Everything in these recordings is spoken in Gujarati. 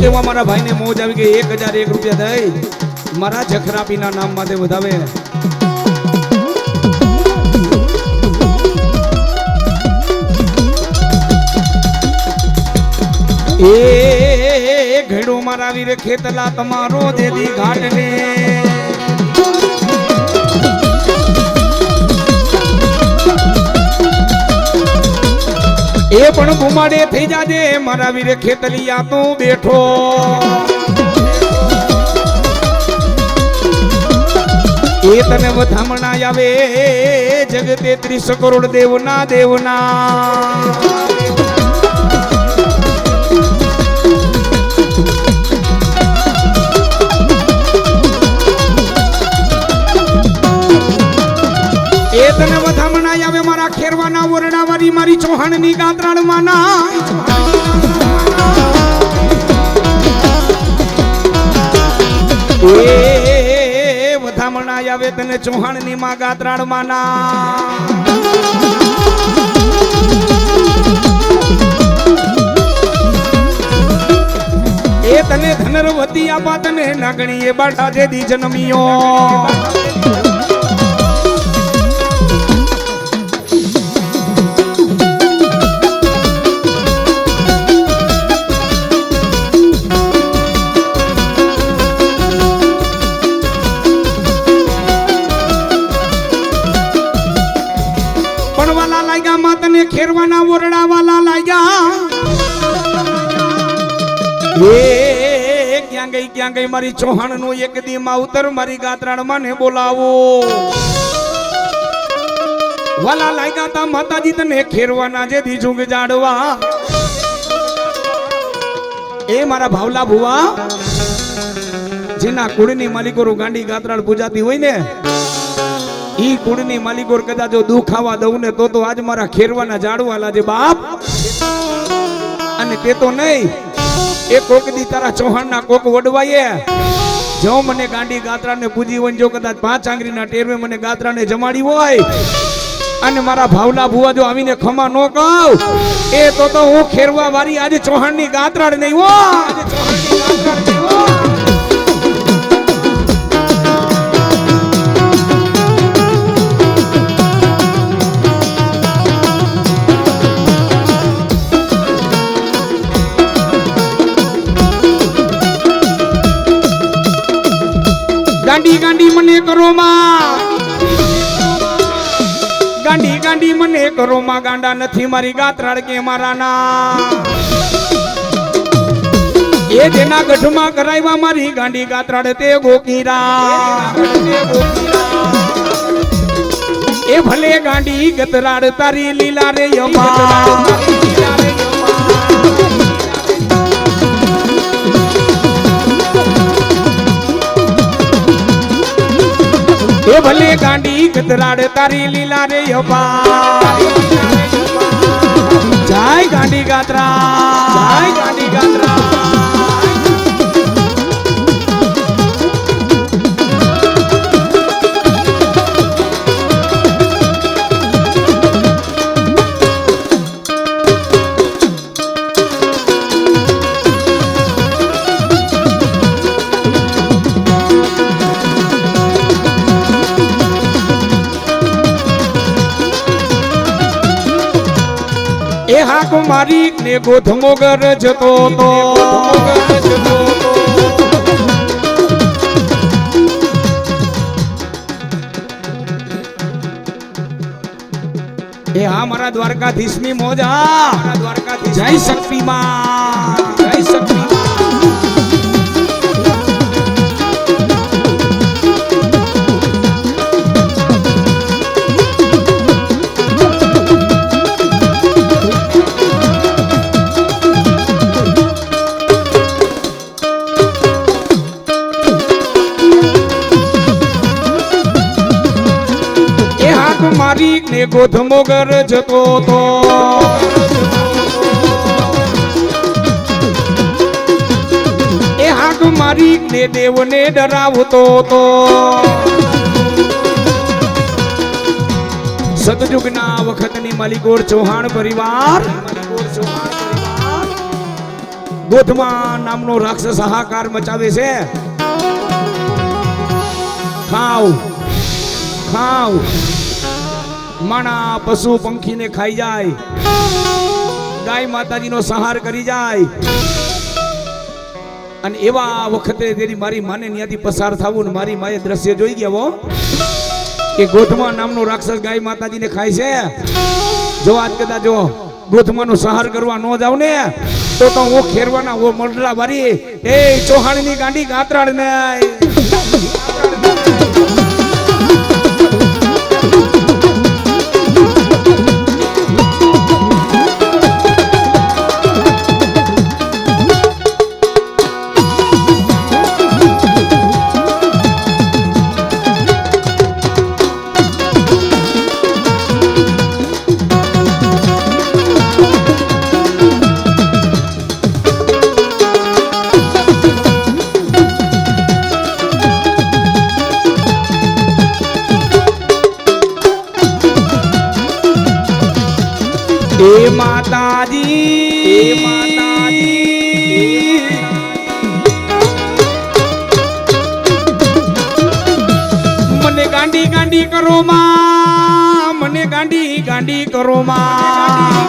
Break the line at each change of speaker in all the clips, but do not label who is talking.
એવા મારા ભાઈને મોજ આવી ગઈ 1001 રૂપિયા દઈ મારા જખરાપીના નામ માટે વધાવે એ ઘેડો મારા વીર ખેતલા તમારો દેદી ઘાટને એ પણ ગુમાડે થઈ જાજે મારા વીર ખેતલિયા તું બેઠો એ તને વધામણા આવે જગતે 30 કરોડ દેવના દેવના એ તને વધામણા આવે મારા ખેરવાના ઓરડાવાળી મારી ચૌહાણની ગાત્રાણ માના એ વધામણા આવે તને ચૌહાણની માં ગાત્રાણ માના એ તને ધનરવતી આપા તને નાગણી એ બાટા જે દી જન્મિયો તને ખેરવાના ઓરડા વાલા લાગ્યા એ ક્યાં ગઈ મારી ચૌહાણ નું એક દી માવતર મારી ગાત્રાણ માને બોલાવો વાલા લાગ્યા તા માતાજી તને ખેરવાના જે દી જુંગ જાડવા એ મારા ભાવલા ભુવા જેના કુળની માલિકો ગાંડી ગાત્રાણ પૂજાતી હોય ને ઈ કુળની માલિકો કદાચ જો દુઃખ આવા દઉં ને તો આજ મારા ખેરવાના જાડવા લાજે બાપ અને તે તો નહીં એ કોક દી તારા ચૌહાણના કોક વડવાયે જો મને ગાંડી ગાત્રાને પૂજી હોય જો કદાચ 5 આંગળીના ટેરવે મને ગાત્રાને જમાડી હોય અને મારા ભાવલા ભુવા જો આવીને ખમા નો કહું એ તો હું ખેરવા વાળી આજે ચૌહાણની ગાત્રાડ નહીં હો આજે ચૌહાણની ગાત્રાડ નહીં હો ગાંડી ગાંડી મને કરો માં ગાંડી ગાંડી મને કરો માં ગાંડા નથી મારી ગાત્રાડ કે મારા ના એ જેના ગઢમાં કરાવ્યા મારી ગાંડી ગાત્રાડ તે ગોકીરા એ ભલે ગાંડી ગતરાડ તારી લીલા રે યમા એ ભલે ગાંડી ગતરાડ તારી લીલા રે યપા જય ગાંડી ગાત્રા જય ગાંડી ગાત્રા એ હા કુમારી ને ગોધમોગર જતો તો એ હા મારા દ્વારકાધીશની મોજા મારા દ્વારકાધીશ જય શક્તિમાં જય શક્તિમાં મારી ને ગોધમોગર જતો તો એ હાક મારી ને દેવને ડરાવતો તો સતયુગના વખતની માલિકોર ચૌહાણ પરિવાર ગોધમા નામનો રાક્ષસ હાહાકાર મચાવે છે. ખાવ ખાવ માણા પશુ પંખીને ખાઈ જાય, ગાય માતાજીનો સંહાર કરી જાય. અને એવા વખતે તેની મારી માને ત્યાંથી પસાર થવું ને મારી માએ દ્રશ્ય જોઈ ગયા કે ગોધમા નામનો રાક્ષસ ગાય માતાજીને ખાય છે. જો આજ કદાચ જો ગોધમાનો સંહાર કરવા ન જાવ ને તો હું ખેરવાના ઓ મરડા વારી એ ચૌહાણની ગાંડી ગાત્રાળ ને એ માતાજી મને ગાંડી ગાંડી કરો માં, મને ગાંડી ગાંડી કરો માં.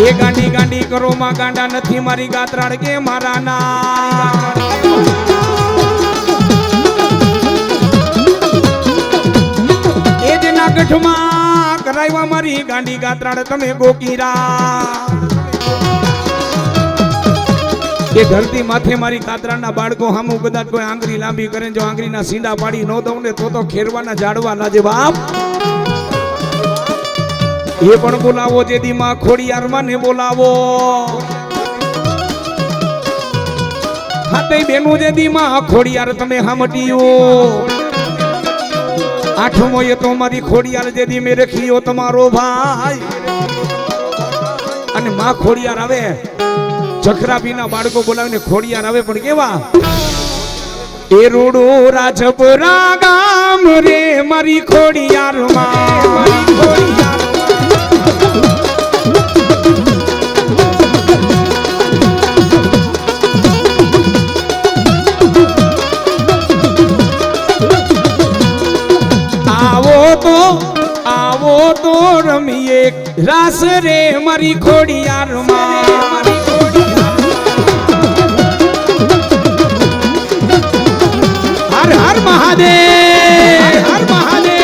એ ગાંડી ગાંડી કરો માં, ગાંડા નથી મારી ગાત્રાળ કે મારા ના. ગઠમાં કરાવ્યા મારી ગાંડી ગાત્રાળ તમે ગોકીરા. એ ધરતી માથે મારી ગાત્રાળના બાળકો હામું કદાચ કોઈ આંગળી લાંબી કરે, જો આંગળીના સીંડા પાડી ન દઉં ને તો ખેરવાના ઝાડવા લાજે બાપ. એ પણ બોલાવો જેદી માં ખોડિયારમાં ને બોલાવો. હાથે બેનું જેદી માં ખોડિયાર તમે હામટીયો. આઠમો એ તો મારી ખોડિયાર જેદી મેં રખ્યો તમારો ભાઈ. અને માં ખોડિયાર આવે, જખરાબીના બાળકો બોલાવીને ખોડિયાર આવે પણ કેવા એ રોડો રાજપુરા ગામ રે મારી ખોડિયાર માં, મારી ખોડિયાર આવો તો રમીએ રાસ રે મારી ખોડિયાર માં. હર હર મહાદેવ, હર મહાદેવ.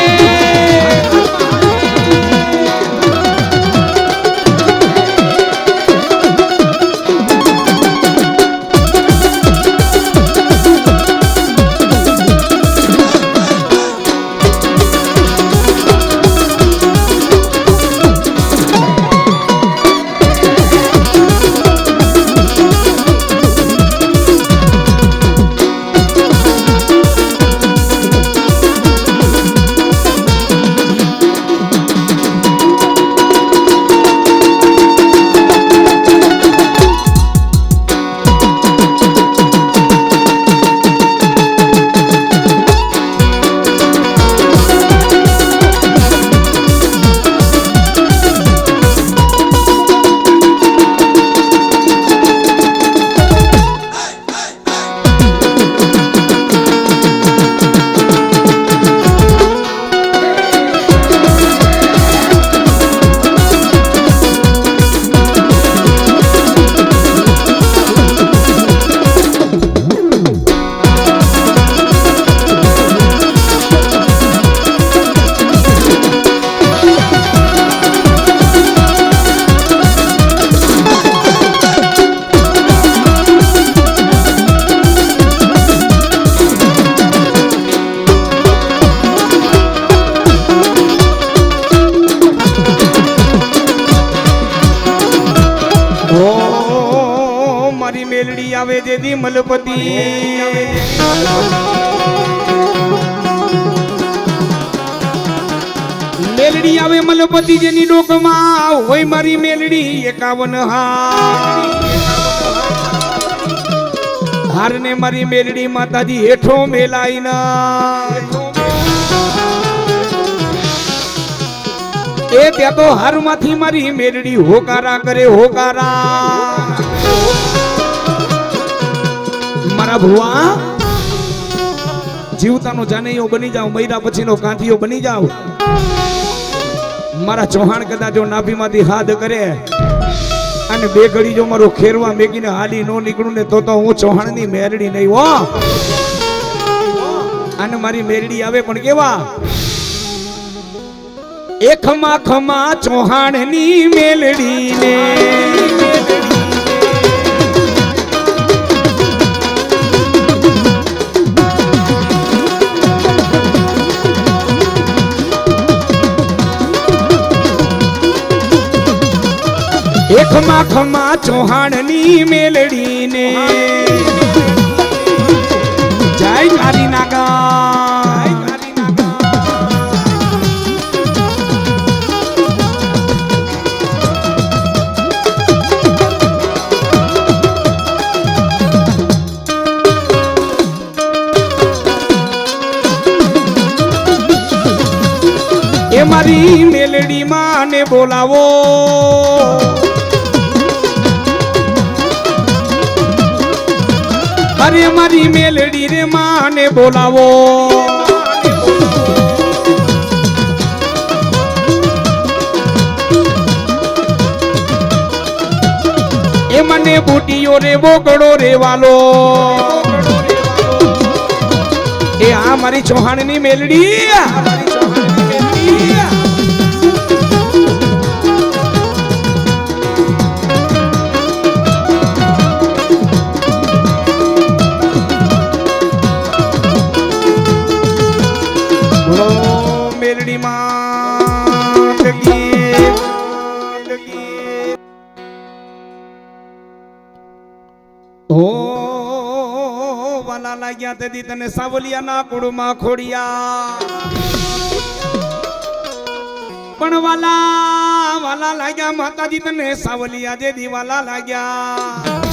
આવે જેદી મલપતિ મેલડી આવે મલપતિ જેની ડોકમાં હોય મારી મેલડી 51 હાર ને મારી મેલડી માતાજી હેઠો મેલાઈના એ ત્યાં તો હારમાંથી મારી મેરડી હોકારા કરે હોકારા મારા ભુવા જીવતાનો જાનૈયો બની જાવ મૈરા પછીનો કાંઠિયો બની જાવ મારા ચૌહાણ કદાચ જો નાભીમાંથી હાથ કરે અને બે ઘડી જો મારો ખેરવા મેકીને હાલી નો નીકળું ને તો હું ચૌહાણની મેરડી નહીં હો અને મારી મેરડી આવે પણ કેવા એ ખમા ખમા ચૌહાણની મેલડી ને એ ખમા ખમા ચૌહાણની મેલડી ને જય કારી નાગા એ મારી મેલડી માને બોલાવો અરે મારી મેલડી રે માને બોલાવો એ મને બુટીઓ રે બોગડો રે વાલો એ આ મારી ચૌહાણની મેલડી મેલડી માં ઓ વાલા લાગ્યા તે દી તને સાવલિયા ના કુડમાં ખોડિયા પણ વાલા વાલા લાગ્યા માતાજી તને સાવલિયા જે દી વાલા લાગ્યા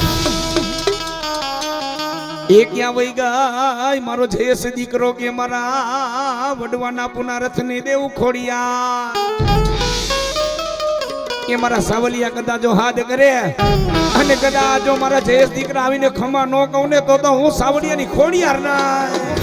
એ ક્યાં વઈ ગઈ મારો જયેશ દીકરો કે મારા વડવાના પુનારથ ને દેવ ખોડિયા કે મારા સાવલિયા કદાચ જો હાથ કરે અને કદાચ જો મારા જયેશ દીકરા આવીને ખમા ન કહું ને તો હું સાવલિયાની ખોડિયાર ના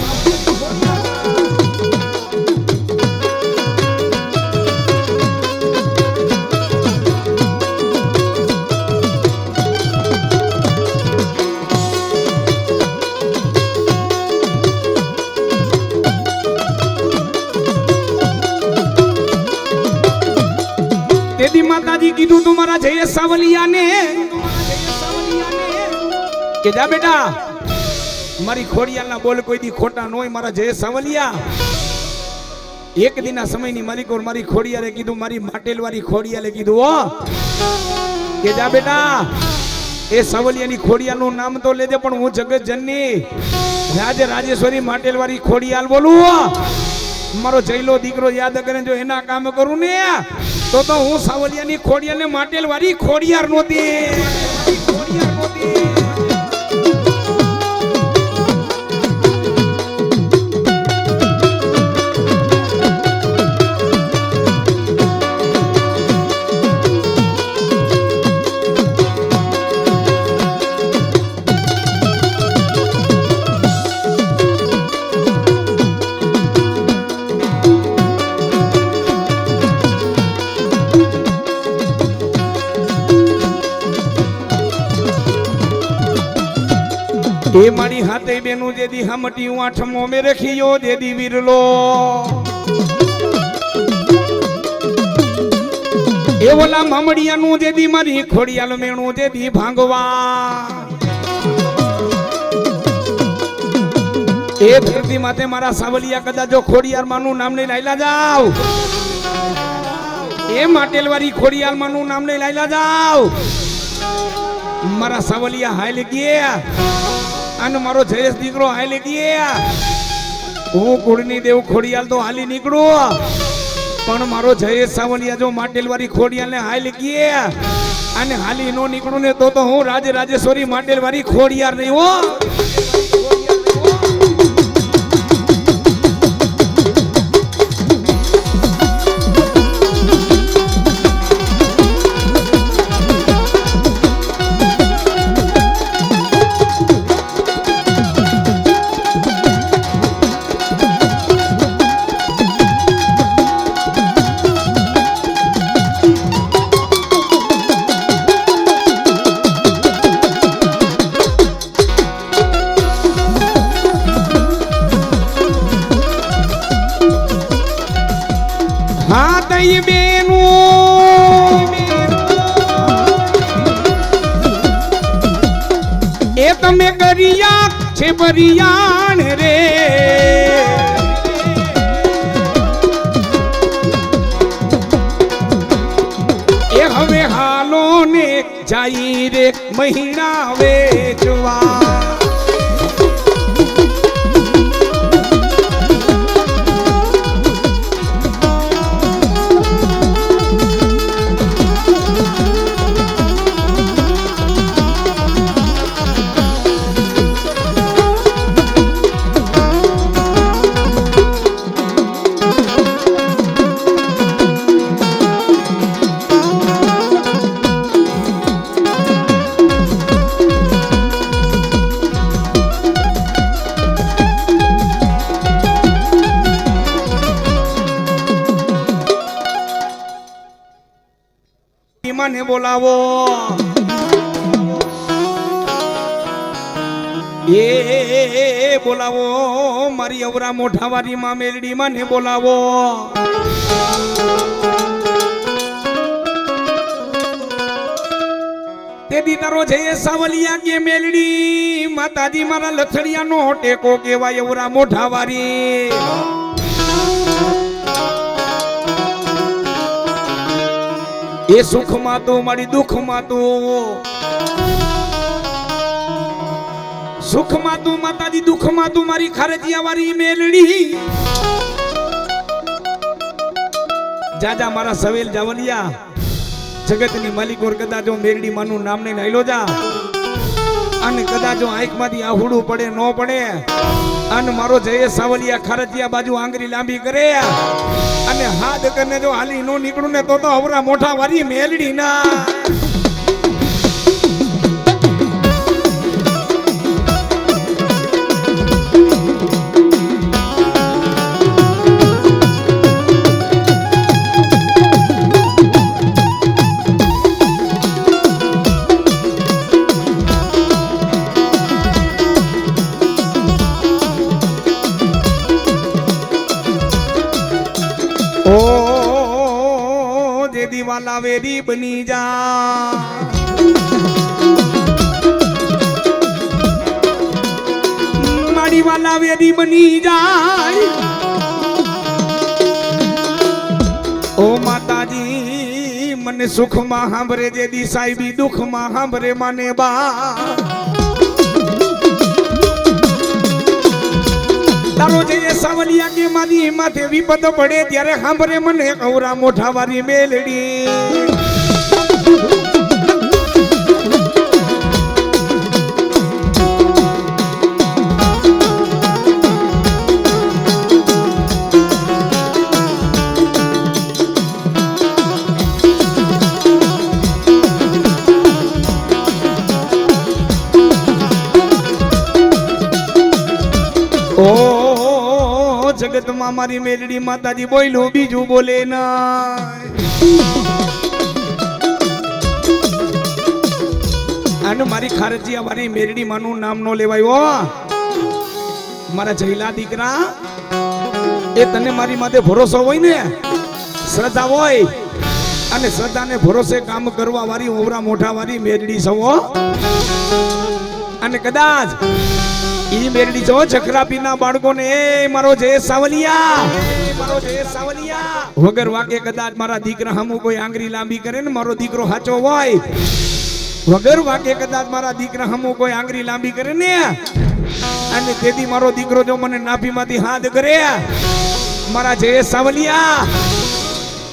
માતાજી કીધું તું મારા જયેશ સાવલિયાને કે જા બેટા મારી ખોડિયાલના બોલ કોઈ દી ખોટા ન હોય મારા જયેશ સાવલિયા એક દિના સમયની માલિકો મારી ખોડિયાલે કીધું મારી માટેલવાળી ખોડિયાલે કીધું હો કે જા બેટા એ સાવલિયાની ખોડિયાલનું નામ તો લેજે પણ હું જગત જનની રાજેશ્વરી માટેલવાળી ખોડિયાલ બોલું મારો જયલો દીકરો યાદ કરે જો એના કામ કરું ને તો હું સાવલિયાની ખોડિયાને માટેલવાળી ખોડિયાર નહોતી એ મારી હાથે બેનું જેદી હમટી આઠમો મે રખિયો જેદી વીરલો એ ઓલા મમડિયાનું જેદી મારી ખોડિયાલ મેણું જેદી ભાંગવા એ ધરતી માથે મારા સાવલિયા કદાચ જો ખોડિયાર માનું નામ લઈ લાયલા જાવ એ માટેલવાળી ખોડિયાર માનું નામ લઈ લાયલા જાવ મારા સાવલિયા હાલ ગયા અને મારો જયેશ દીકરો હાલી ગયા હું કુળની દેવ ખોડિયાલ તો હાલી નીકળું પણ મારો જયેશ સાવલિયા જો માટેલવાળી ખોડિયાલ ને હાલી ગયા અને હાલી નો નીકળું ને તો હું રાજેશ્વરી માટેલવાળી ખોડિયાર નહીં હો મારી બેનો એ તમે કરિયા છે બરિયાણ રે એ હવે હાલો ને જાય રે મહિના વેચવા મને બોલાવો એ બોલાવો મારી અવરા મોઠા વારી માં મેલડી મને બોલાવો તે દી તારો છે સાવલિયા કે મેલડી માતાજી મારા લથડિયા નો ટેકો કેવાય અવરા મોઠા વારી એ સુખમાં તો મારી દુઃખમાં તો સુખમાં તું માતાજી દુઃખમાં તું મારી ખારજિયા વાળી મેલડી જાજા મારા સવેલ જાવલિયા જગતની માલિકોર કદાચ મેલડી માનું નામ ને નાઈલો જા અને કદાચ આંખમાંથી આહુડું પડે ન પડે અને મારો જય સાવલિયા ખારજિયા બાજુ આંગળી લાંબી કરે અને હાથ કરીને જો હાલી નો નીકળું ને તો અવરા મોઠા વારી મેલડી ના વાલા વેરી બની જા મારી વાલા વેરી બની જાય ઓ માતાજી મને સુખમાં સાંભળે જે દી સાહેબી દુઃખમાં સાંભળે મને બા તારો જે સાવલિયા કે મારી માથે વિપદ પડે ત્યારે સાંભળે મને અવરા મોઠા વારી મેલડી જગતમાં મારી મેલડી માતાજી બોલ્યું બીજું બોલે ના અને મારી ખારજિયા વાળી મેલડી માનું નામ નો લેવાયો મારા જયલા દીકરા એ તને મારી માથે ભરોસો હોય ને શ્રદ્ધા હોય અને શ્રદ્ધાને ભરોસે કામ કરવા વાળી ઓવરા મોઠા વાળી મેલડી સવો અને કદાચ ઈ મેલડી જો ચક્રાપીના બાળકોને એ મારો જય સાવલિયા વગર વાકે કદાચ મારા દીકરા હમુ કોઈ આંગળી લાંબી કરે ને મારો દીકરો સાચો હોય વગર વાકે કદાચ મારા દીકરા હમુ કોઈ આંગળી લાંબી કરે ને અને તેથી મારો દીકરો જો મને નાભીમાંથી હાથ કરે મારા જય સાવલિયા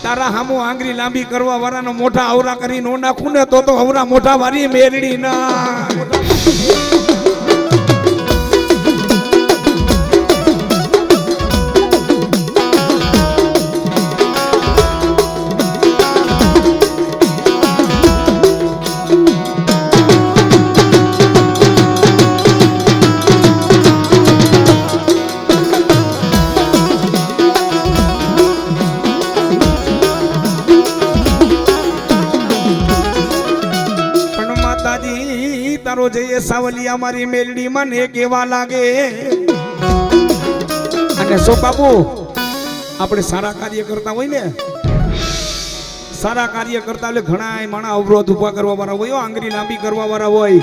તારા હમુ આંગળી લાંબી કરવા વાળાનો મોઢા અવરા કરી નો નાખું ને તો અવરા મોઢા વાળી મેલડી ના તારો જય સાવલિયા મારી મેલડી મને કેવા લાગે અને સો બાપુ આપણે સારા કાર્ય કરતા હોય ને સારા કાર્ય કરતા એટલે ઘણા માણા અવરોધ ઉભા કરવા વાળા હોય, આંગળી લાંબી કરવા વાળા હોય.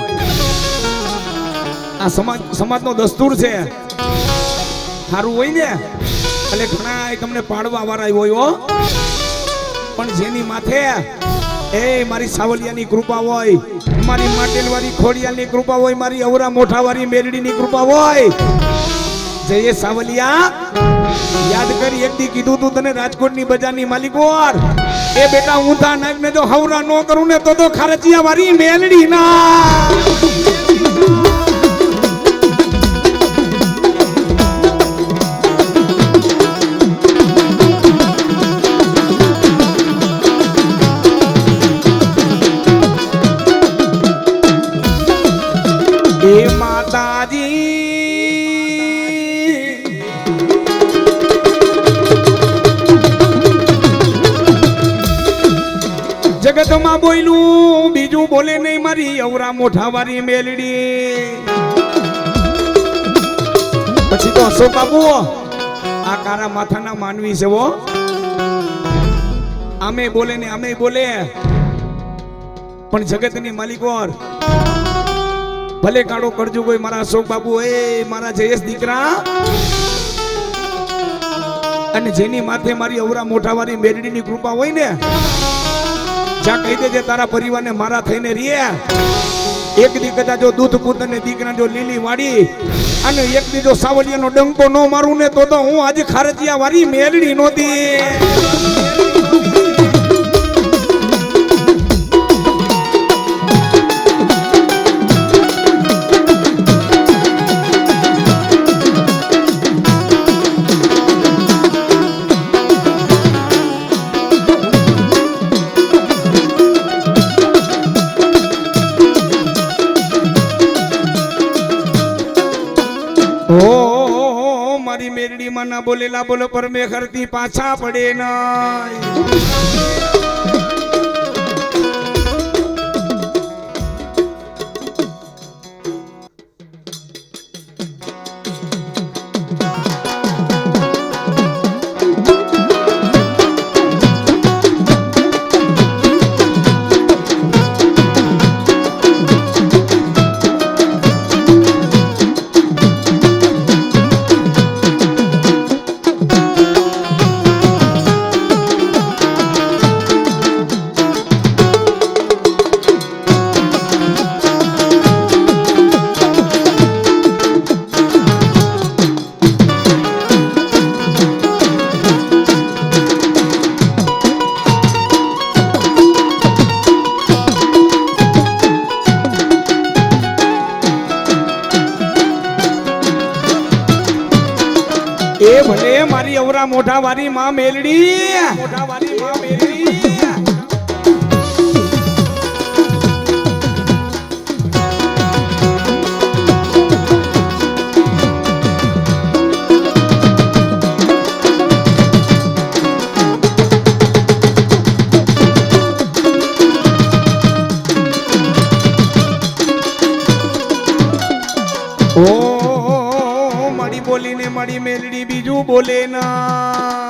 આ સમાજનો દસ્તુર છે, સારું હોય ને એટલે ઘણા તમને પાડવા વાળા હોય હો. પણ જેની માથે એ મારી સાવલિયાની કૃપા હોય, મારી માટેલવાળી ખોડિયાલની કૃપા હોય, મારી અવરા મોઠાવાળી મેરડીની કૃપા હોય. જય સાવલિયા યાદ કરી એક દી કીધું તું તને રાજકોટની બજારની માલિકોર એ બેટા ઊંધા નાગને જો હવરા ન કરું ને તો ખારચિયા વાળી મેલડી ના. એ માતાજી જગતમાં બોયલું બીજું બોલે નહીં મારી અવરા મોઠાવાળી મેલડી. પછી તો અશોક બાબુ આ કારા માથાના માનવી છે વો, આમે બોલે ને આમે બોલે. પણ જગતની માલિકોર ભલે કાળો કરજો કોઈ મારા અશોક બાબુ એ મારા જયેશ દીકરા, અને જેની માથે મારી અવરા મોઠાવાળી મેરડીની કૃપા હોય ને જ્યાં કહી દેજે તારા પરિવારને મારા થઈને રીએ. એક દી કદાચ જો દૂધ પુત્ર ને દીકરા જો લીલી વાડી અને એક દી જો સાવલિયાનો ડંકો ન મારું ને તો હું આજે ખારચિયા વાળી મેરડી નહોતી. ઓ મારી મેરડી માં ના બોલેલા બોલો પર મેં ખરતી પાછા પડે ના. એ ભલે મારી અવરા મોઠાવાળી માં મેલડી, મોઠાવાળી માં મેલડી. ઓ મારી બોલીને મારી મેલડી બીજું બોલે ના.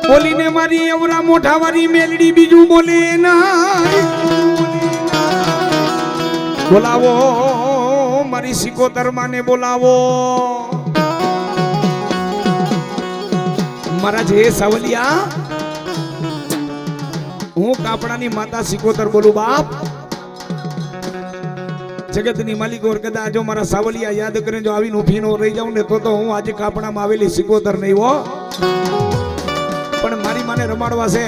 બોલીને મારી અવરા મોઠાવાળી મેલડી બીજું બોલે ના. બોલાવો મારી સિકોતર માને બોલાવો. મારા જે સાવલિયા હું કાપડાની માતા સિકોતર બોલું બાપ. જગતની માલિકો કદાચ જો મારા સાવલિયા યાદ કરે જો આવીને ઊભી નો રહી જાઉં ને તો હું આજે કાપડામાં આવેલી સિકોતર નહીં હો. પણ મારી માને રમાડવા છે.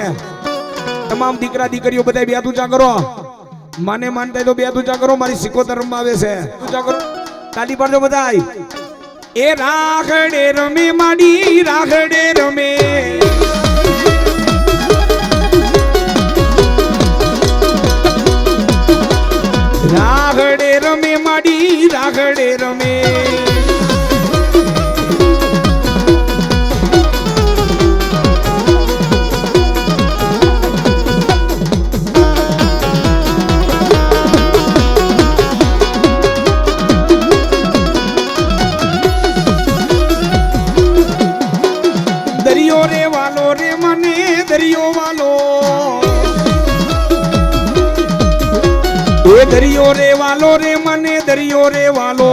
તમામ દીકરા દીકરીઓ બધા બે તુચા કરો. માને માનતા તો બે તુચા કરો. મારી સિકોતર રમાવે છે. તુચા કરો, તાલી પાડજો બધાય. એ રાખડે રમે માડી રાખડે રમે, રાખડે રમે માડી રાખડે રમે. દરિયો રે વાલો રે મને દરિયો રે વાલો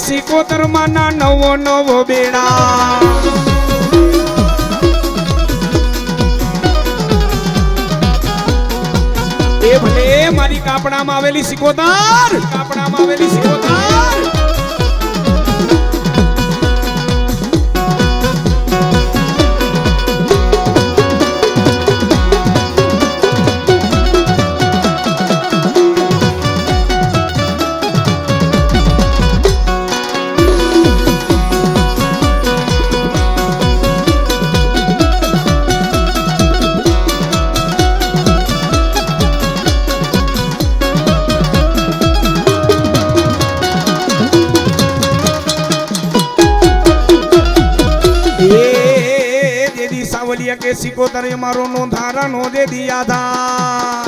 સિકોતર માના નવો નવો બેડા એ ભલે મારી કાપડામાં આવેલી સિકોતર કાપડામાં આવેલી સિકોતર કે સિકોતર મારો નો ધારા નો દે દિયા થા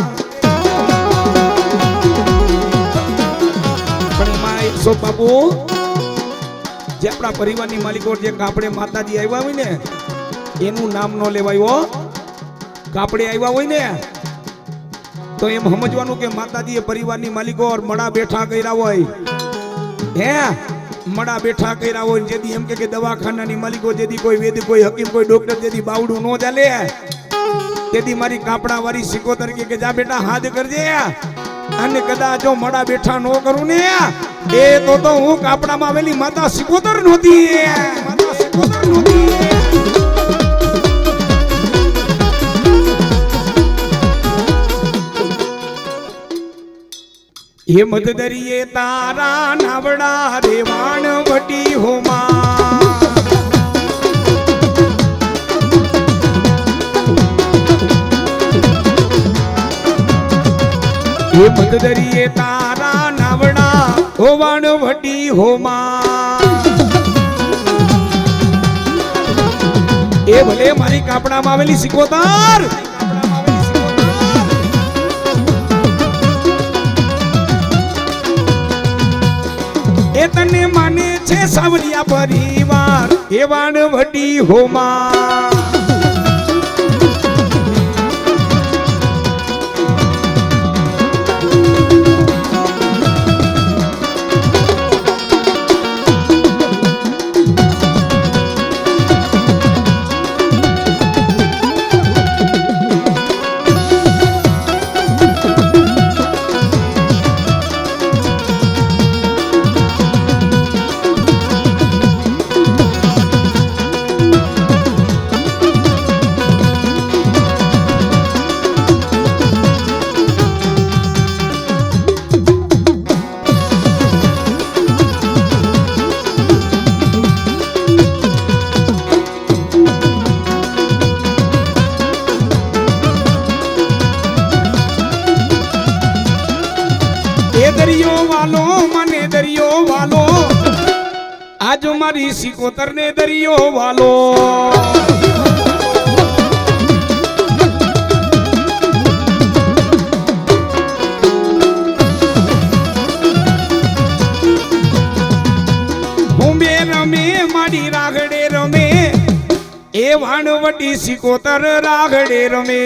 પણ એમાં 100 બાપુ જે આપણા પરિવારની માલિકો જે કાપડે માતાજી આવ્યા હોય ને એનું નામ નો લેવાયો કાપડે આવ્યા હોય ને તો એમ સમજવાનું કે માતાજીએ પરિવારની માલિકો મડા બેઠા કર્યા હોય હે મડા બેઠા કર્યા હોય જેદી એમ કે દવાખાનાની માલિકો જેદી કોઈ વેદ કોઈ હકીમ કોઈ ડોક્ટર જેદી બાવડું નો ચાલે તેદી મારી કાપડા વાળી સિકોતર કે જા બેટા હાથ કરજે અને કદાચ જો મડા બેઠા નો કરું ને એ તો હું કાપડામાં આવેલી માતા સિકોતર નહોતી માતા સિકોતર નહોતી ये मत दरिए तारा नावड़ा रेवाण वटी होमा ये मत दरिए तारा नावड़ा होवाण वटी होमा ए भले मारी कापડામાં આવેલી સિકોતર એ તને માને છે સાવરિયા પરિવાર એવાણ વટી હોમા दरियो वालो मने दरियो वालो आज मारी सिकोतर ने दरियो वालो हुंबे रमे मारी रागड़े रमे ए वाणवटी सिकोतर रागड़े रमे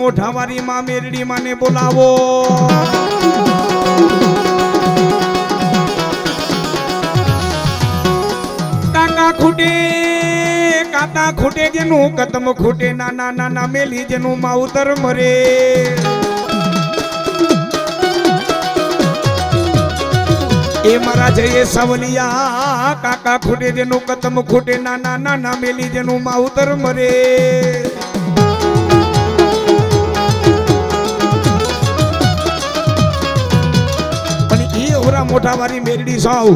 મોઢાવાળી માં મેરડી માને બોલાવો. કાકા ખૂટે કાતા ખૂટે જેનું કદમ ખૂટે, નાના નાના મેલી જેનું માવતર મરે. એ મારા જઈએ સાવલિયા, કાકા ખૂટે જેનું કદમ ખૂટે, નાના નાના મેલી જેનું માવતર મરે. પણ એ અવરા મોઢા વાળી મેરડી સાવ,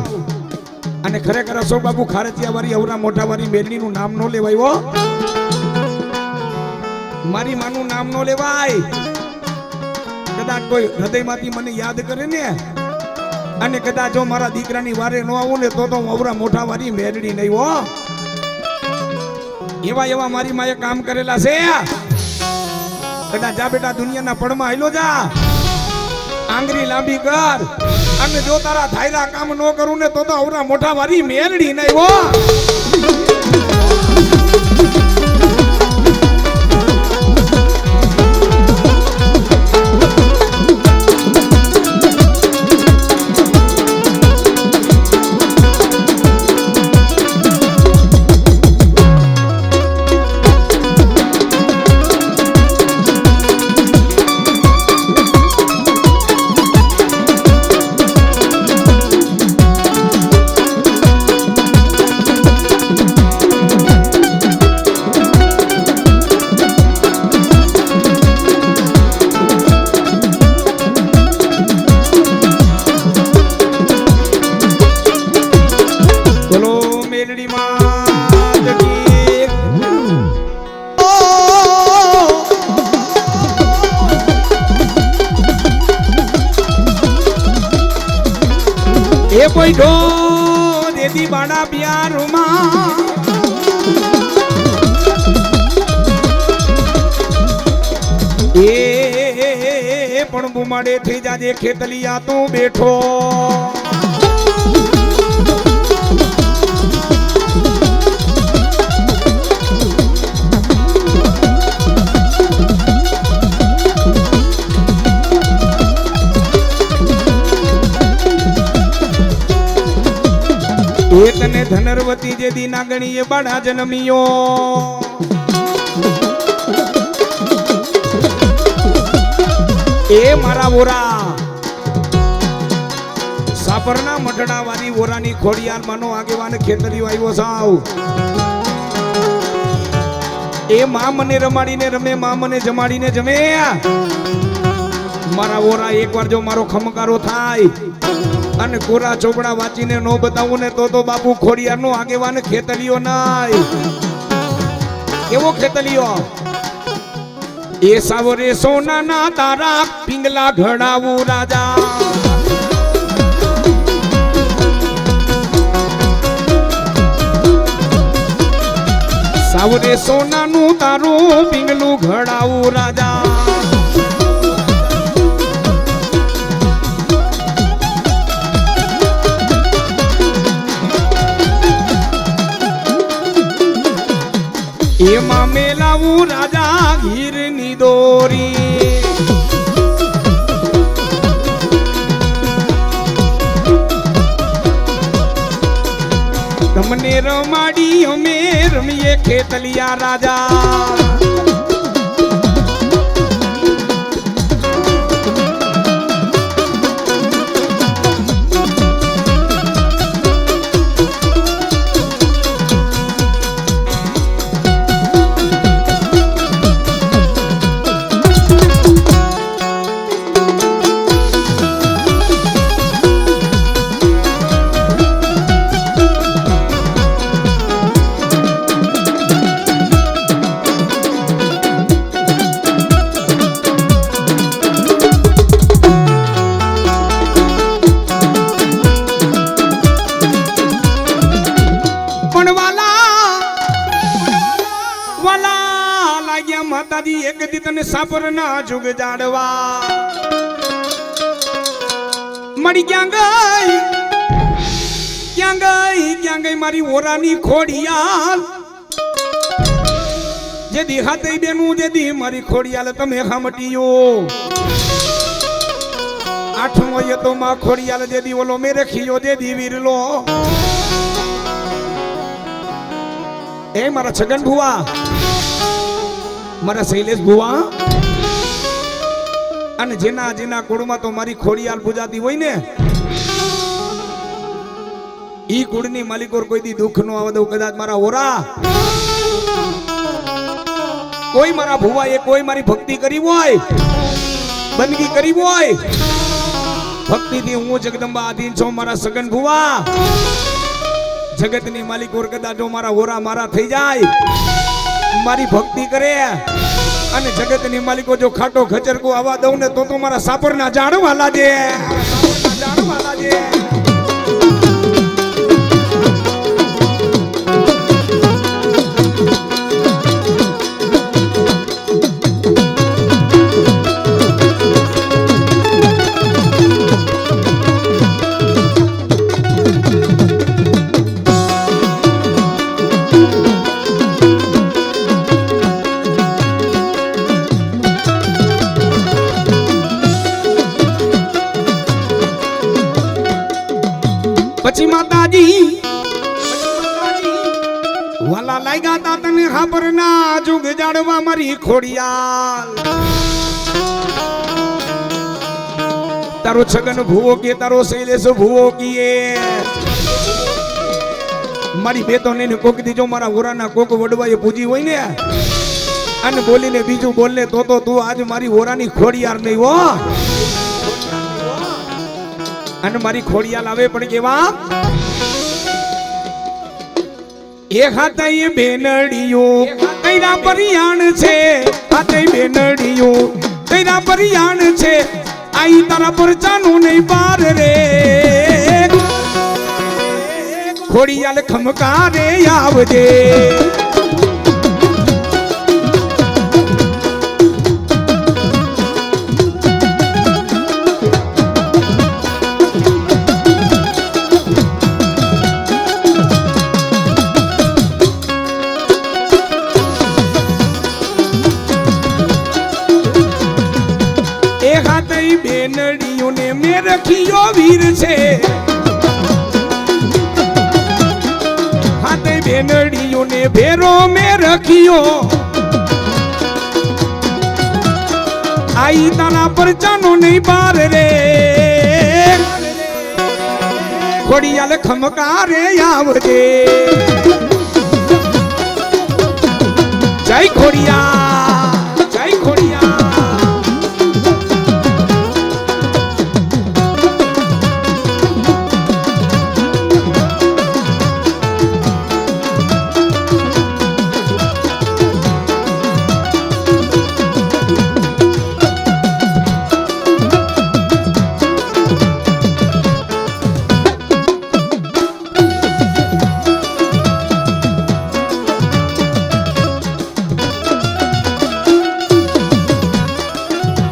અને ખરેખર અશોક બાબુ ખારચિયા વાળી અવરા મોઢા વાળી મેરડી નું નામ નો લેવાય. મારી માનું નામ નો લેવાય. કદાચ કોઈ હૃદયમાંથી મને યાદ કરે ને, અને કદાચ જો મારા દીકરાની વારે ન આવું ને તો હું અવરા મોઢા વાળી મેરડી નહીં હો. એવા એવા મારી માએ કામ કરેલા છે. કદાચ જા બેટા દુનિયાના પડમાં આયલો જા, આંગળી લાંબી કર, અને જો તારા ધાયરા કામ ન કરું ને તો અવરા મોઢા વાળી મેરડી નહીં હો. એ કોઈ ઢો દેદી બાડા પિયારમાં, એ પણ બુમાડે થઈ જાજે ખેતલિયા તું બેઠો. એ તને ધનરવતી જે દી નાગણી એ બાળા જન્મિયો. એ મારા વોરા સાપરના મઢડા વાળી વોરાની ખોડિયાર માનો આગેવાન ખેતરી આવ્યો સાવ. એ માં મને રમાડીને રમે, માં મને જમાડીને જમે. મારા વોરા એકવાર જો મારો ખમકારો થાય અને કોરા ચોપડા વાંચીને નો બતાવું ને તો બાપુ ખોડિયાર નો આગેવાન ખેતલીઓ નાય. કેવો ખેતલીઓ? એ સાવરે સોનાના તારા પિંગલા ઘડાવું રાજા. સાવરે સોનાનું તારું પિંગલું ઘડાવું રાજા. એમાં મેલાવું રાજા ગીરની દોરી. તમને રમાડી અમે રમીએ ખેતલિયા રાજા. માતાજી એક દી તને સાપરના જુગ જાડવા મળી. ક્યાં ગઈ મારી ઓરાની ખોડિયાર? જે દી હાથે બેનું જે દી મારી ખોડિયાલ તમે હામટીયો આઠમો એ તો માં ખોડિયાલ જે દી ઓલો મેરે ખીયો જે દી વીરલો એ મારા છગન ભુવા મારા શૈલેષ ભુવા અને જેના જેના કુળમાં તો મારી ખોડિયાલ પૂજાતી હોય ને ઈ કુળની માલિકોર કોઈ દી દુઃખ નો આવે તો કદાચ મારા ઓરા કોઈ મારા ભુવાએ કોઈ મારી ભક્તિ કરી હોય બંદગી કરી હોય ભક્તિથી હું જગદંબા આધીન છું મારા સગન ભુવા જગતની માલિકોર કદાચ જો મારા ઓરા મારા થઈ જાય મારી ભક્તિ કરે અને જગતની માલિકો જો ખાટો ખચરકો આવા દઉં ને તો મારા સાપરના જાણવા લાગે જાણવા લાગે પછી માતાજી વાલા લાગ્યા તા તને ખબર ના જુગ જાડવા મારી ખોડિયાલ તારો છગન ભૂવો કે તારો શૈલેષ ભૂવો કીએ મારી બે તો ને કોક દીજો મારા ઓરાના કોક વડવાએ પૂજી હોય ને અને બોલીને બીજું બોલને તો તું આજ મારી ઓરાની ખોડિયાર નહીં હો અને મારી ખોડિયાલ આવે પણ કેવા એક હાથે બેનડીઓ કઈરા પરિયાણ છે હાથે બેનડીઓ કઈરા પરિયાણ છે આઈ તારા પરચાનું નહીં પાર રે ખોડિયાલ ખમકારે આવજે બેનડીઓને મેં રખિયો વીર છે હાથે બેનડીઓને ભેરો મેં રખિયો આઈ તારા પરચાનો નહીં બાર રે ખોડિયાલ ખમકારે આવજે જય ખોડિયા જય ખોડિયા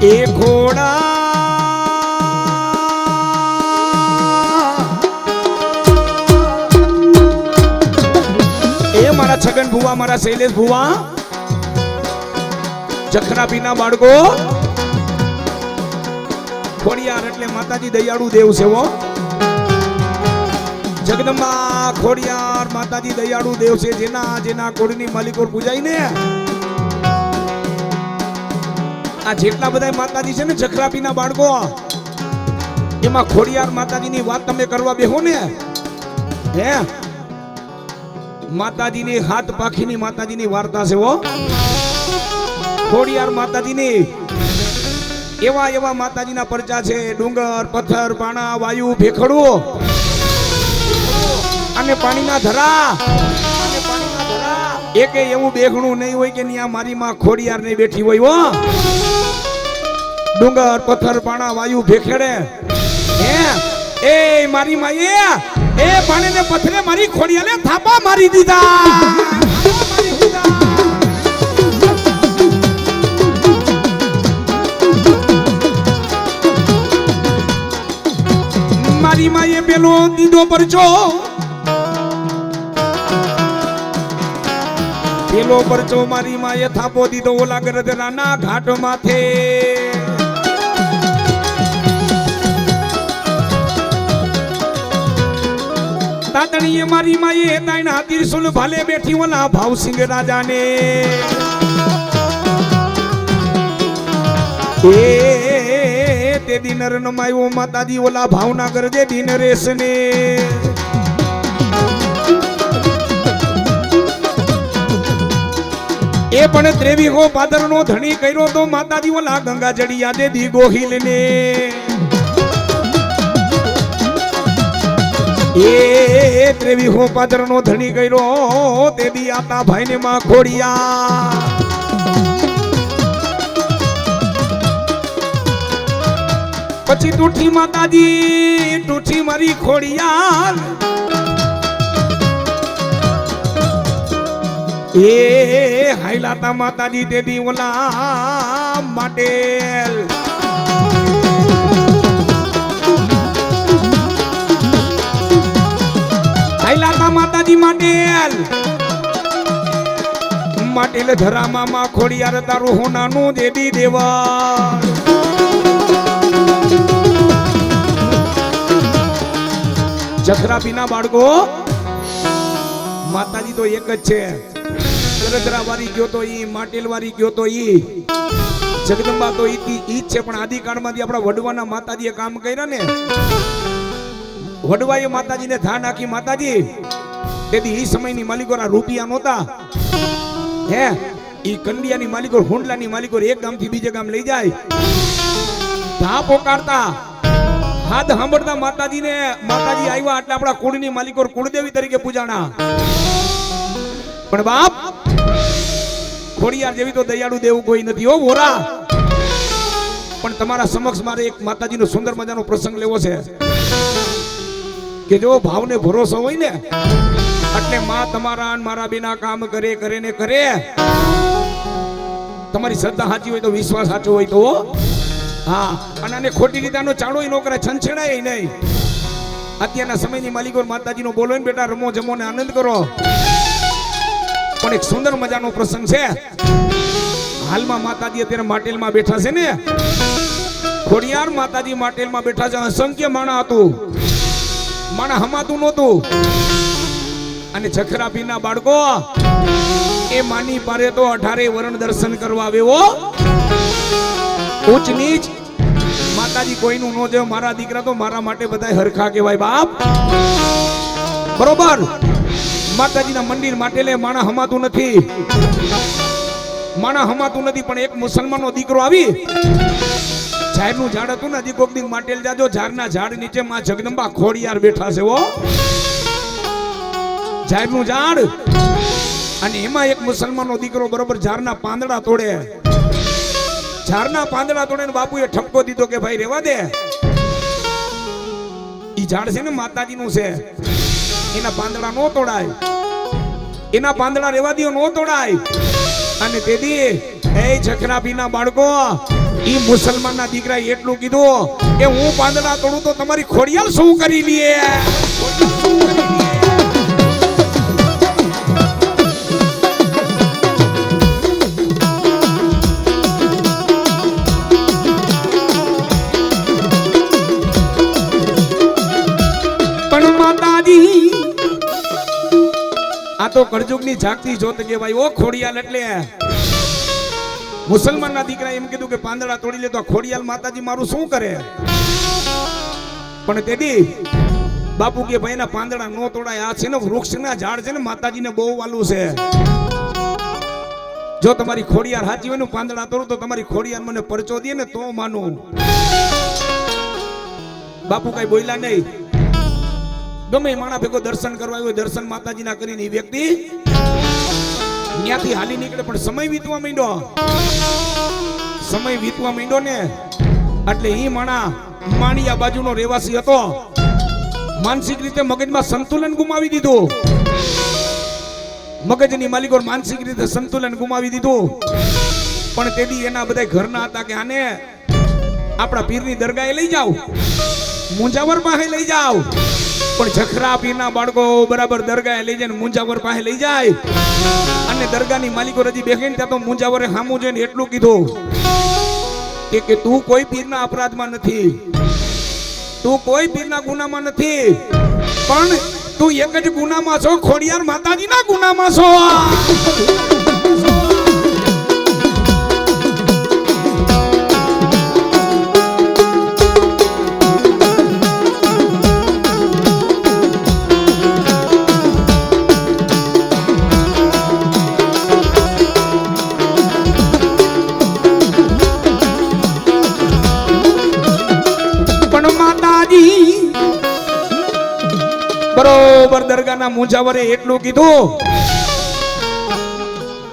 એ ઘોડા એ મારા છગન ભુવા મારા શૈલેષ ભુવા જખરાપીના બાળકો ખોડિયાર એટલે માતાજી દયાળુ દેવ છે હો જગદંબા ખોડિયાર માતાજી દયાળુ દેવ છે જેના જેના કોળની માલિકોર પૂજાય ને આ જેટલા બધા માતાજી છે ને જખરાપીના બાળકો એમાં ખોડિયાર માતાજીની વાત તમે કરવા બેહો ને હે માતાજીની હાથ પાખીની માતાજીની વાર્તા છે હો ખોડિયાર માતાજીની એવા એવા માતાજીના પરચા છે ડુંગર પથ્થર પાણા વાયુ ભેખડું અને પાણીના ધરા એકે એવું બેહણું નહીં હોય કે ત્યાં મારી માં ખોડિયાર નહીં બેઠી હોય હો ડુંગર પથ્થર પાણા વાયુ ભેખડે હે એ મારી માએ એ પાણી ને પથ્થરે મારી ખોડિયાલે થાપા મારી દીધા મારી માએ પેલો દીધો પરચો પેલો પરચો મારી માએ થાપો દીધો ઓલા ગરદરાના ઘાટ માથે. તાતણીએ મારી માએ તાઈના ત્રિશુલ ભાલે બેઠી ઓલા ભાવસિંહ રાજાને. તે દિનર નમાયો માતાજી ઓલા ભાવનગર જે દિનરેશ ને. એ પણ ત્રેવી હો પાદર નો ધણી કર્યો તો માતાજી ઓલા ગંગા જડિયા દે દી ગોહિલ ને. એ ત્રેવી હો પાદર નો ધણી કર્યો તે દી આતા ભાઈ ને માં ખોડિયા. પછી ટૂઠી માતાજી ટૂઠી મારી ખોડિયાર. એ હાઈલાતા માતાજી દેદી ઓલા માટેલ. હાઈલાતા માતાજી માટેલ. માટેલ ધરામાં માં ખોડિયાર તારું હોનાનું દેદી દેવા. જખરાપીના બાળકો માતાજી તો એક જ છે. ગરદરા વાળી ગયો તો ઈ, માટેલ વાળી ગયો તો ઈ, જગદંબા તો ઈ જ છે. પણ આદિકાળમાંથી આપણા વડવાના માતાજીએ કામ કર્યા ને. વડવાએ માતાજીને ધા નાખી. માતાજી તેથી ઈ સમયની માલિકોના રૂપિયા નહોતા. હે ઈ કંડિયાની માલિકો, હુંડલાની માલિકો એક ગામથી બીજે ગામ લઈ જાય, ધા પોકારતા. હાથ સાંભળતા માતાજીને માતાજી આવ્યા એટલે આપણા કુળની માલિકો કુળદેવી તરીકે પૂજાણા. પણ બાપ ખોડિયાર જેવી તો દયાળુ દેવું કોઈ નથી હો વોરા. પણ તમારા સમક્ષ મારે એક માતાજીનો સુંદર મજાનો પ્રસંગ લેવો છે કે જો ભાવને ભરોસો હોય ને એટલે માં તમારા મારા બિના કામ કરે કરે ને કરે. તમારી શ્રદ્ધા સાચી હોય તો, વિશ્વાસ સાચો હોય તો. હા, અને ખોટી રીતાનો ચાળો ન કરે, છંછેડાય નહીં. અત્યારના સમયની માલિકો માતાજીનો બોલો ને બેટા રમો જમો ને આનંદ કરો. પણ એક સુંદર મજાનો પ્રસંગ છે. હાલમાં માતાજી અત્યારે માટેલમાં બેઠા છે ને. ખોડિયાર માતાજી માટેલમાં બેઠા છે. અસંખ્ય માણા હતું, માણા હમાતું નહોતું. અને જખરાપીના બાળકો એ માની પારે તો 18 વરણ દર્શન કરવા આવ્યો. ઊંચ નીચ માતાજી કોઈનું નો જો. મારા દીકરા તો મારા માટે બધા હરખા કહેવાય બાપ. બરોબર. માતાજીના મંદિર માટે લે માણા હમાતું નથી, માણા હમાતું નથી. પણ એક મુસલમાનનો દીકરો આવી, ઝાડનું ઝાડ હતું ને, હજી કોક દી માટેલ જાજો, ઝાડના ઝાડ નીચે માં જગદંબા ખોડિયાર બેઠા છે હો. ઝાડનું ઝાડ, અને એમાં એક મુસલમાનનો દીકરો બરોબર ઝાડના પાંદડા તોડે. ઝાડના પાંદડા તોડે ને બાપુએ ઠપકો દીધો કે ભાઈ રેવા દે. ઈ ઝાડ છે ને માતાજીનું છે, એના પાંદડા નો તોડાય, એના પાંદડા રેવા દો, નો તોડાય. અને તેથી એ જખરાપીના બાળકો ઈ મુસલમાનના દીકરાએ એટલું કીધું કે હું પાંદડા તોડું તો તમારી ખોડિયાર શું કરી લે. આ તો કળજુગની જાગતી જોત કહેવાય ઓ ખોડિયાલ. એટલે મુસલમાનના દીકરા એમ કીધું કે પાંદડા તોડી લે તો ખોડિયાલ માતાજી મારું શું કરે. પણ તેથી બાપુ કે ભાઈ ના પાંદડા નો તોડાય. આ છે ને વૃક્ષના ઝાડ છે ને, માતાજીને બહુ વાલું છે. જો તમારી ખોડિયાર સાચી હોય ને પાંદડા તોડું તો તમારી ખોડિયાર મને પરચો દે ને તો માનું. બાપુ કઈ બોલ્યા નહીં. ગમે માણા ભેગો દર્શન કરવા આવ્યો, દર્શન માતાજીના કરીને એ વ્યક્તિ ત્યાંથી હાલી નીકળે. પણ સમય વીતવા માંડ્યો, સમય વીતવા માંડ્યો ને એટલે ઈ માણા માણિયા બાજુનો રહેવાસી હતો. માનસિક રીતે મગજમાં સંતુલન ગુમાવી દીધું. મગજની માલિકો માનસિક રીતે સંતુલન ગુમાવી દીધું. પણ તેથી એના બધા ઘરના હતા કે આને આપણા પીરની દરગાહે લઈ જાઓ, મુંજાવર પાસે લઈ જાઓ. પણ જખરા પીરના બાળકો બરાબર દરગાહે લઈ જાય મુંજાવર પાસે લઈ જાય અને દરગાહની માલિકો રજી બેહીને ત્યાં તો મુંજાવરે હામું જોઈને એટલું કીધું કે તું કોઈ પીરના અપરાધમાં નથી, તું કોઈ પીરના ગુનામાં નથી, પણ તું એક જ ગુનામાં છો, ખોડિયાર માતાજીના ગુનામાં છો. બરોબર દરગાહના મુંજાવરે એટલું કીધું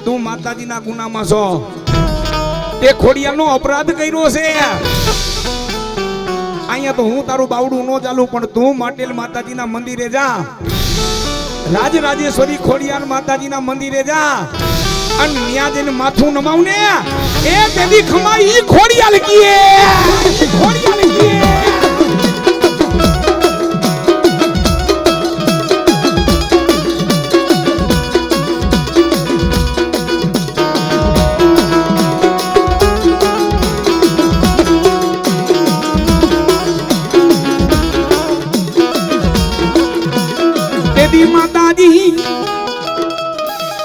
તું માતાજીના ગુનામાં છો, તે ખોડિયારનો અપરાધ કર્યો છે. અહીંયા તો હું તારું બાવડું ન ચાલું, પણ તું માટેલ માતાજીના મંદિરે જા, રાજરાજેશ્વરી ખોડિયાર માતાજીના મંદિરે જા અને ત્યાં જઈને માથું નમાવને એ તેદી ખમાઈ ખોડિયાર કીએ, ખોડિયાર કીએ. માતાજી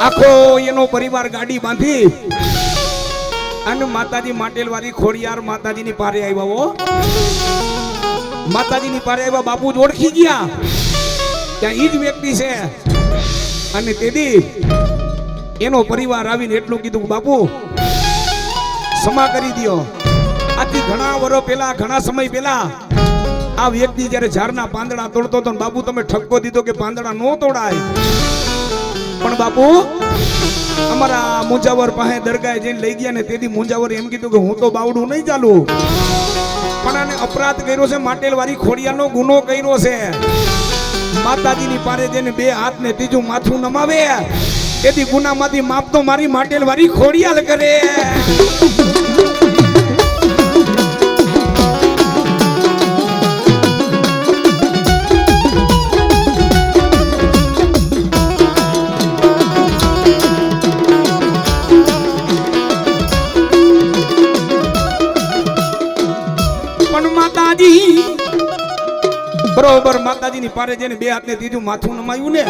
આખો એનો પરિવાર ગાડી બાંધી અને માતાજી માટેલવાળી ખોડિયાર માતાજીની પારે આવ્યા. હો માતાજીની પારે આવ્યા, બાપુ જ ઓળખી ગયા ત્યાં ઈ જ વ્યક્તિ છે. અને તેથી એનો પરિવાર આવીને એટલું કીધું બાપુ ક્ષમા કરી દો. આથી ઘણા વર્ષ પહેલા, ઘણા સમય પહેલા આ વ્યક્તિ જ્યારે ઝાડના પાંદડા તોડતો હતો, બાપુ તમે ઠપકો દીધો કે પાંદડા નો તોડાય, પણ બાપુ અમારા મુંજાવર પાસે દરગાહે જઈને લઈ ગયા ને તેથી મુંજાવર એમ કીધું કે હું તો બાવડું નહીં ચાલુ, પણ આને અપરાધ કર્યો છે, માટેલવાળી ખોડિયારનો ગુનો કર્યો છે. માતાજીની પારે જઈને બે હાથ ને ત્રીજું માથું નમાવે તેથી ગુનામાંથી માફ તો મારી માટેલવાળી ખોડિયાર કરે. બરોબર માતાજીની પારે જઈને બે હાથને ત્રીજું માથું નમાયું ને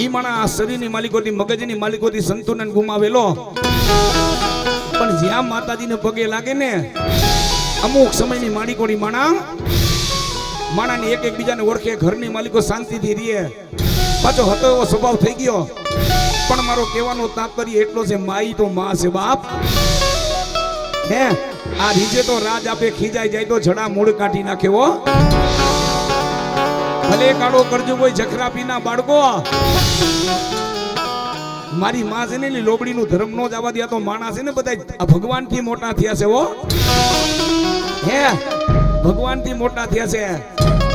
ઈ માણા શરીરની માલિકોથી, મગજની માલિકોથી સંતુલન ગુમાવેલો, પણ જ્યાં માતાજીને પગે લાગે ને અમુક સમયની માલિકોની માણાને એક બીજાને ઓળખે, ઘરની માલિકો શાંતિથી રહે. પાછો હતો એવો સ્વભાવ થઈ ગયો, પણ મારો કહેવાનો તાત્પર્ય એટલો છે, માઈ તો માં છે બાપ. હે આ રીજે તો રાજ આપે ખીજાઈ જાય તો જડા મૂળ કાઢી નાખે. હો ભલે કાળો કરજો કોઈ જખરાપીના બાળકો, મારી માં છે ને લોબડીનું ધર્મ નો જવા દે તો માણસ છે ને બધા ભગવાન થી મોટા થયા છે. હો હે ભગવાન થી મોટા થયા છે.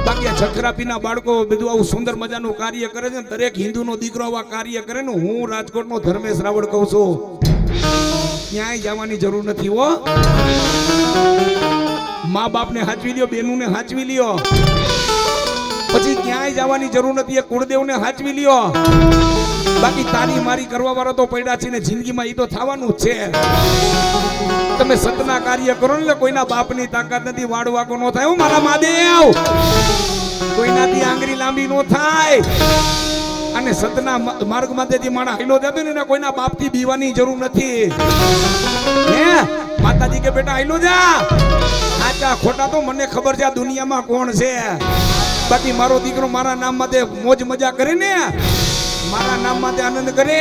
બાકી આ જખરાપીના બાળકો બધું આવું સુંદર મજાનું કાર્ય કરે છે, દરેક હિન્દુનો દીકરો આવા કાર્ય કરે ને. હું રાજકોટનો ધર્મેશ રાવળ કહું છું, ક્યાંય જવાની જરૂર નથી. હો મા બાપને હાચવી લ્યો, બેનુને હાચવી લ્યો, પછી ક્યાંય જવાની જરૂર નથી. કુળદેવને હાચવી લ્યો. બાકી તારી મારી કરવા વાળો તો પડ્યા છે ને જિંદગીમાં ઈ તો થવાનું જ છે. તમે સતના કાર્ય કરો ને કોઈના બાપની તાકાત નથી, વાડવાકો નો થાય. હું મારા મહાદેવ કોઈનાથી આંગળી લાંબી નો થાય. અને સતના માર્ગમાં જે માણસ હિલો જતો ને કોઈના બાપથી બીવાની જરૂર નથી. હે માતાજી કે બેટા હિલો જા, સાચા ખોટા તો મને ખબર છે આ દુનિયામાં કોણ છે. બાકી મારો દીકરો મારા નામ માટે મોજ મજા કરે ને, મારા નામ માટે આનંદ કરે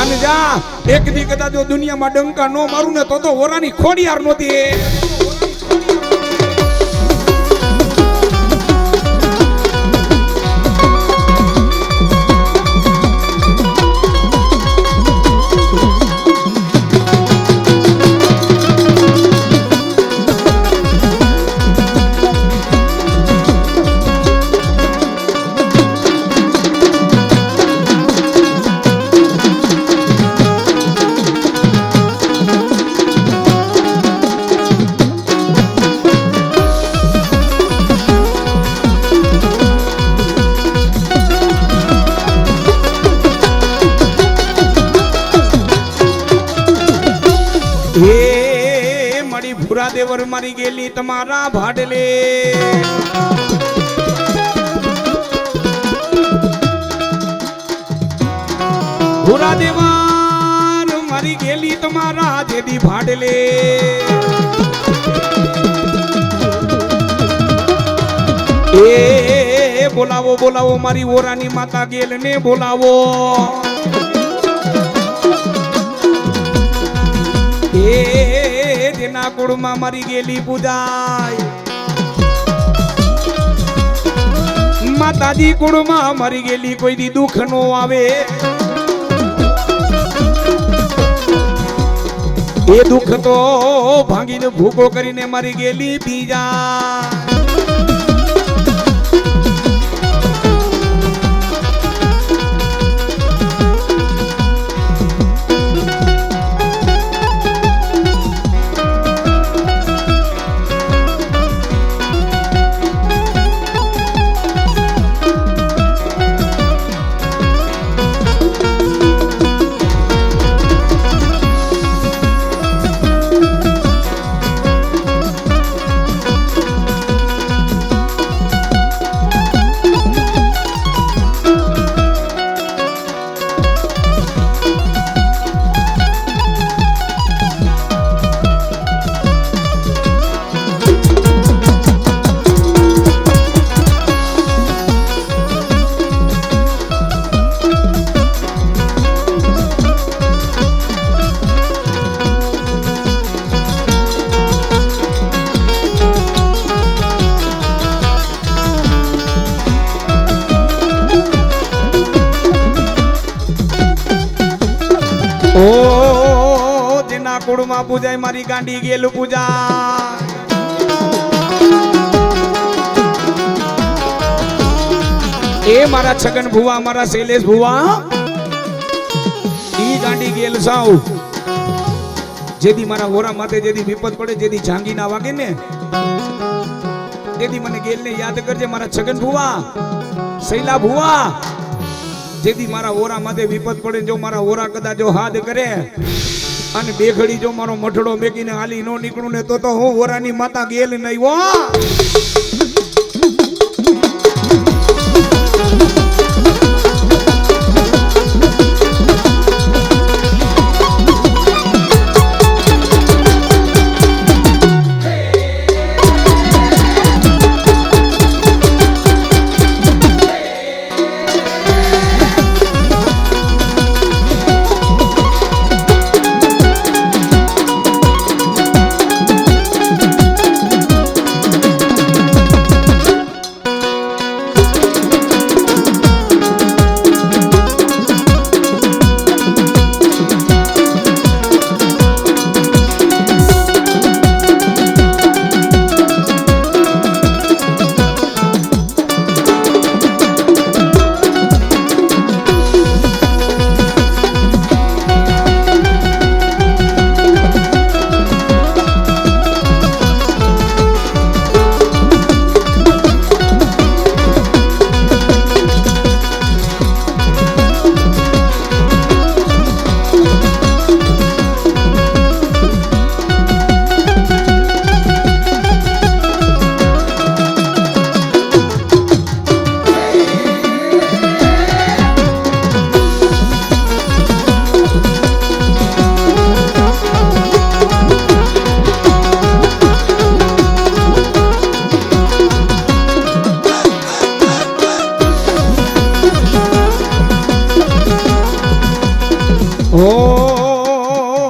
અને જા એક દી કદાચ જો દુનિયામાં ડંકા નો મારું ને તો ઓરાની ખોડિયાર નહોતી. ભુરાદેવર મારી ગયેલી તમારા ભાડલે ભુરાદેવર મારી ગયેલી તમારા જેદી ભાડલે એ બોલાવો બોલાવો મારી ઓરાની માતા ગેલ ને બોલાવો એ તેના કુળમાં મારી ગયેલી પૂજાય માતાજી કુળમાં મારી ગયેલી કોઈ દી દુઃખ નો આવે એ દુઃખ તો ભાંગીને ભૂકો કરીને મારી ગયેલી બીજા ઓ જેના કુળમાં પૂજાય મારી ગાંડી ગેલ પૂજા એ મારા છગન ભુવા મારા શૈલેષ ભુવા ઈ ગાંડી ગેલ સાવ જેદી મારા હોરા માથે જેદી વિપત પડે જેદી જાંગી ના વાગે ને તેદી મને ગેલ ને યાદ કરજે મારા છગન ભુવા શૈલા ભુવા જેથી મારા ઓરા માથે વિપત પડે જો મારા ઓરા કદાચ જો હાથ કરે અને બે ઘડી જો મારો મઠડો મેકીને હાલી નો નીકળું ને તો હું ઓરાની માતા ગેલ નહીં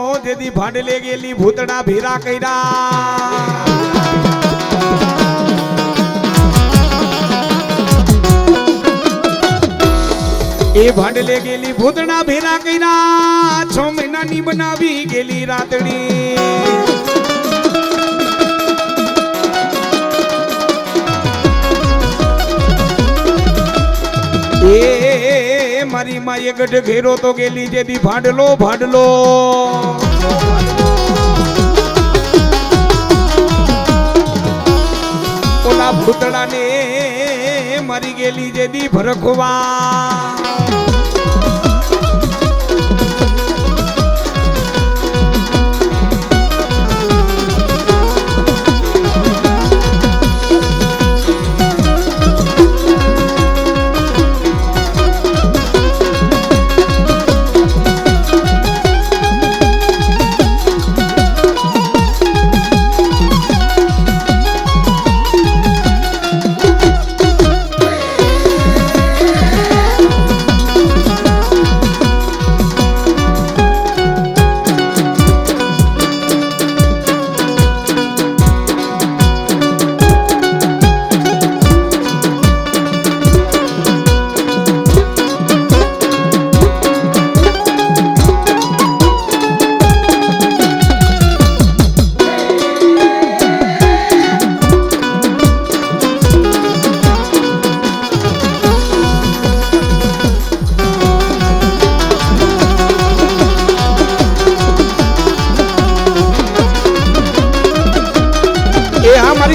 હો જેદી ભાડલે ગયેલી ભૂતડા ભેરા કર્યા એ ભાડલે ગયેલી ભૂતડા ભેરા કર્યા 6 મહિનાની બનાવી ગયેલી રાતડી એ મારી માએ ગઢ ઘેરો તો ગેલી જેથી ભાડલો ભાડલો ઓલા ભૂતડાને મારી ગેલી જેથી ભરખવા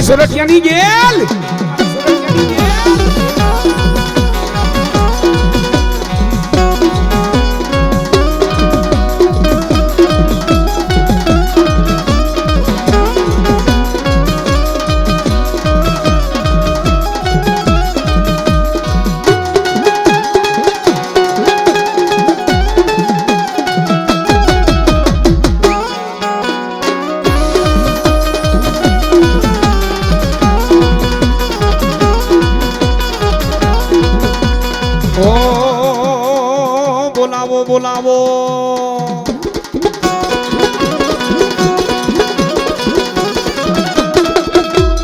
સોરઠિયાની ગેલ બોલાવો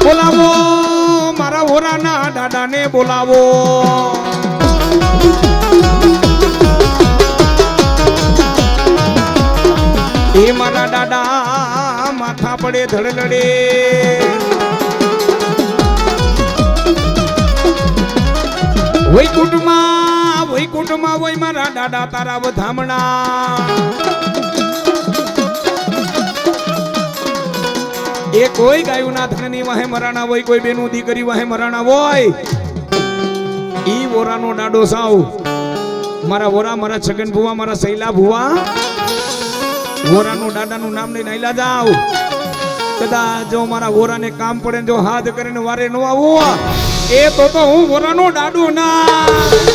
બોલાવો મારા હોરાના દાદાને બોલાવો એ મારા દાદા માથા પડે ધડલડે વૈકુંઠમાં વૈ મારા દાદા તારા વધામણા એ કોઈ ગાયું ના ધનની વાહે મરાણા હોય કોઈ બેનું દીકરી વાહે મરાણા હોય ઈ વોરાનો દાડો સાવ મારા વોરા મારા છગન ભુવા મારા શૈલા ભુવા વોરાનો દાદાનું નામ લઈને આયલા જાવ કદાચ જો મારા વોરાને કામ પડે જો હાથ કરીને વારે ન આવો એ તો હું વોરાનો દાડો ના